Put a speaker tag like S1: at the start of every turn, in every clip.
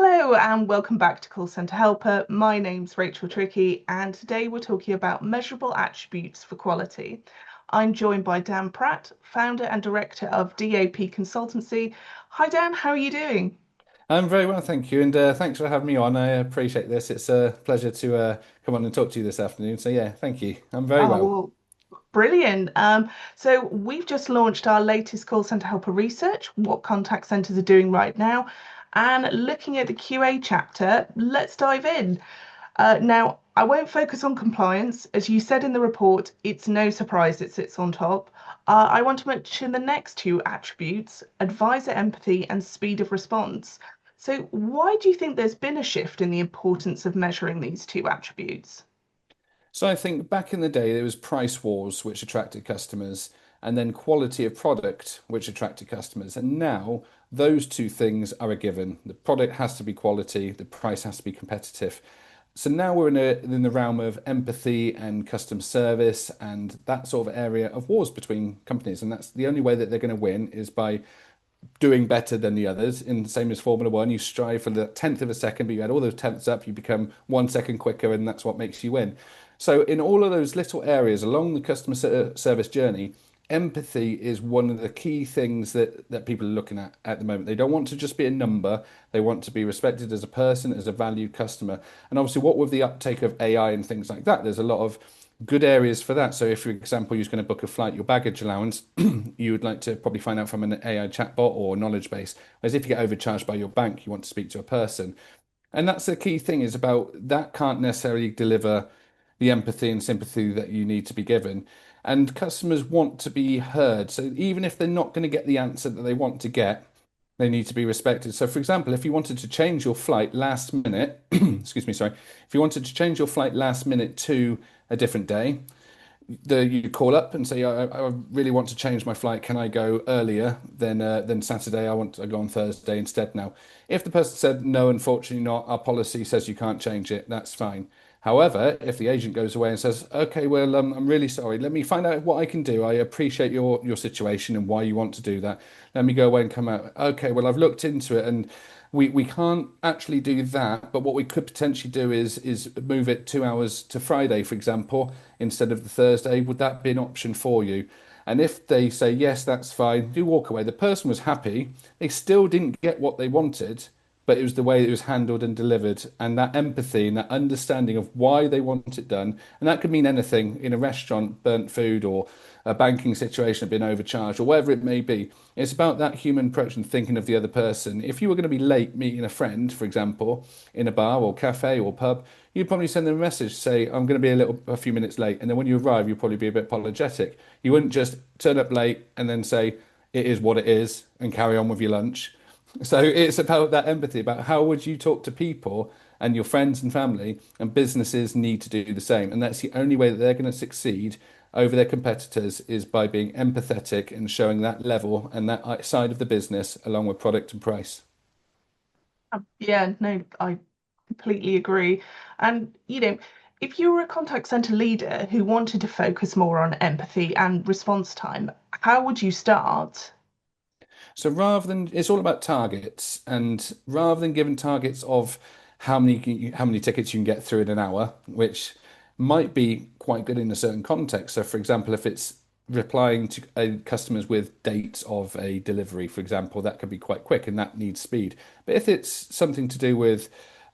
S1: Hello and welcome back to Call Centre Helper. My name's Rachel Trickey, and today we're talking about measurable attributes for quality. I'm joined by Dan Pratt, founder and director of DAP Consultancy. Hi Dan, how are you doing?
S2: I'm very well, thank you, and thanks for having me on. I appreciate this. It's a pleasure to come on and talk to you this afternoon. So yeah, thank you. I'm very
S1: Oh,
S2: well.
S1: well, brilliant. So we've just launched our latest Call Centre Helper research, what contact centres are doing right now. And looking at the QA chapter, let's dive in. Now, I won't focus on compliance. As you said in the report, it's no surprise it sits on top. I want to mention the next two attributes, advisor empathy and speed of response. So, why do you think there's been a shift in the importance of measuring these two attributes?
S2: So I think back in the day there was price wars which attracted customers, and then quality of product which attracted customers. And now those two things are a given. The product has to be quality, the price has to be competitive. So now we're in the realm of empathy and customer service and that sort of area of wars between companies. And that's the only way that they're going to win is by doing better than the others. In the same as Formula One, you strive for the tenth of a second, but you add all those tenths up, you become 1 second quicker, and that's what makes you win. So, in all of those little areas along the customer service journey, empathy is one of the key things that people are looking at the moment. They don't want to just be a number. They want to be respected as a person, as a valued customer. And obviously, what with the uptake of AI and things like that, there's a lot of good areas for that. So if, for example, you're going to book a flight, your baggage allowance, you would like to probably find out from an AI chatbot or knowledge base. Whereas if you get overcharged by your bank, you want to speak to a person. And that's the key thing is about that can't necessarily deliver the empathy and sympathy that you need to be given. And customers want to be heard. So even if they're not going to get the answer that they want to get, they need to be respected. So, for example, if you wanted to change your flight last minute, excuse me, sorry, if you wanted to change your flight last minute to a different day, you call up and say, I really want to change my flight. Can I go earlier than Saturday? I want to go on Thursday instead now. If the person said, no, unfortunately not, our policy says you can't change it, that's fine. However, if the agent goes away and says, okay, well, I'm really sorry. Let me find out what I can do. I appreciate your situation and why you want to do that. Let me go away and come out. Okay, well, I've looked into it and we can't actually do that, but what we could potentially do is move it 2 hours to Friday, for example, instead of the Thursday. Would that be an option for you? And if they say yes, that's fine, do walk away. The person was happy. They still didn't get what they wanted, but it was the way it was handled and delivered, and that empathy and that understanding of why they want it done. And that could mean anything in a restaurant, burnt food, or a banking situation, being overcharged, or whatever it may be. It's about that human approach and thinking of the other person. If you were going to be late meeting a friend, for example, in a bar or cafe or pub, you'd probably send them a message, say, I'm going to be a few minutes late. And then when you arrive, you'll probably be a bit apologetic. You wouldn't just turn up late and then say, it is what it is, and carry on with your lunch. So it's about that empathy, about how would you talk to people and your friends and family, and businesses need to do the same. And that's the only way that they're going to succeed over their competitors is by being empathetic and showing that level and that side of the business along with product and price.
S1: Yeah, no, I completely agree. And, if you were a contact center leader who wanted to focus more on empathy and response time, how would you start?
S2: So rather than it's all about targets, and rather than giving targets of how many tickets you can get through in an hour, which might be quite good in a certain context. So, for example, if it's replying to customers with dates of a delivery, for example, that could be quite quick and that needs speed. But if it's something to do with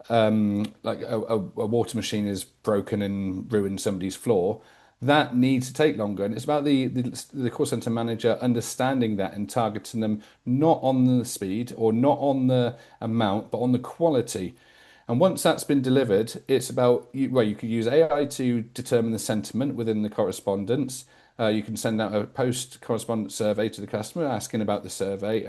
S2: like a water machine is broken and ruined somebody's floor, that needs to take longer. And it's about the call center manager understanding that and targeting them not on the speed or not on the amount, but on the quality. And once that's been delivered, it's about well, you could use AI to determine the sentiment within the correspondence. You can send out a post correspondence survey to the customer, asking about the survey,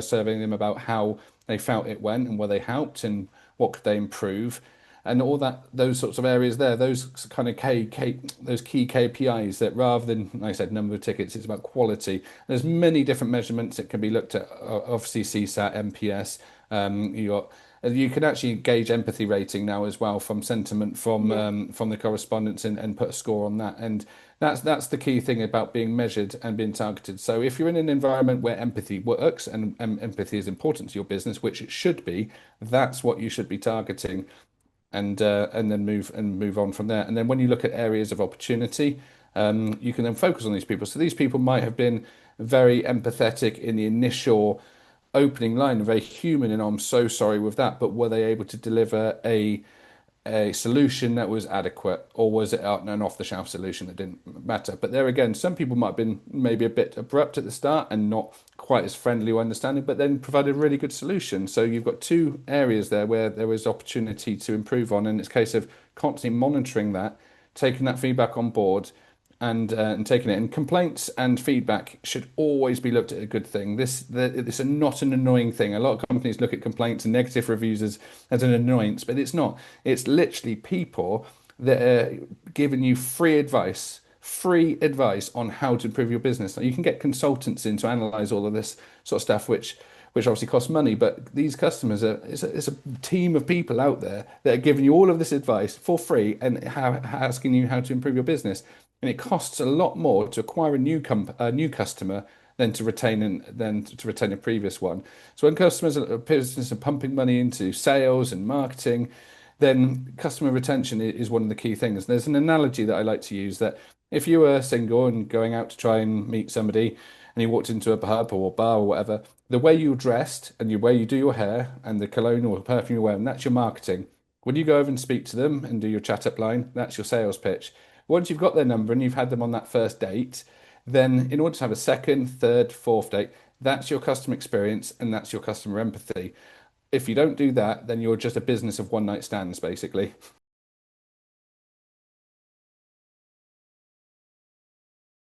S2: surveying them about how they felt it went and where they helped and what could they improve, and all that those sorts of areas there, those kind of those key KPIs that rather than, like I said, number of tickets, it's about quality. There's many different measurements that can be looked at. Obviously, CSAT, MPS, You got you can actually gauge empathy rating now as well from sentiment
S1: Yeah.
S2: from the correspondence and put a score on that. And that's the key thing about being measured and being targeted. So if you're in an environment where empathy works and empathy is important to your business, which it should be, that's what you should be targeting and then move on from there. And then when you look at areas of opportunity, you can then focus on these people. So these people might have been very empathetic in the initial opening line, very human, and I'm so sorry with that. But were they able to deliver a solution that was adequate, or was it an off-the-shelf solution that didn't matter? But there again, some people might have been maybe a bit abrupt at the start and not quite as friendly or understanding, but then provided a really good solution. So you've got two areas there where there is opportunity to improve on, and it's a case of constantly monitoring that, taking that feedback on board, and taking it. And complaints and feedback should always be looked at a good thing. This is not an annoying thing. A lot of companies look at complaints and negative reviews as an annoyance, but it's not. It's literally people that are giving you free advice on how to improve your business. Now, you can get consultants in to analyze all of this sort of stuff, which obviously costs money, but these customers are it's a team of people out there that are giving you all of this advice for free and asking you how to improve your business. And it costs a lot more to acquire a new customer than to retain a previous one. So when customers are business are pumping money into sales and marketing, then customer retention is one of the key things. There's an analogy that I like to use that if you were single and going out to try and meet somebody and you walked into a pub or bar or whatever, the way you're dressed and the way you do your hair and the cologne or perfume you're wearing, that's your marketing. When you go over and speak to them and do your chat up line, that's your sales pitch. Once you've got their number and you've had them on that first date, then in order to have a second, third, fourth date, that's your customer experience and that's your customer empathy. If you don't do that, then you're just a business of one night stands, basically.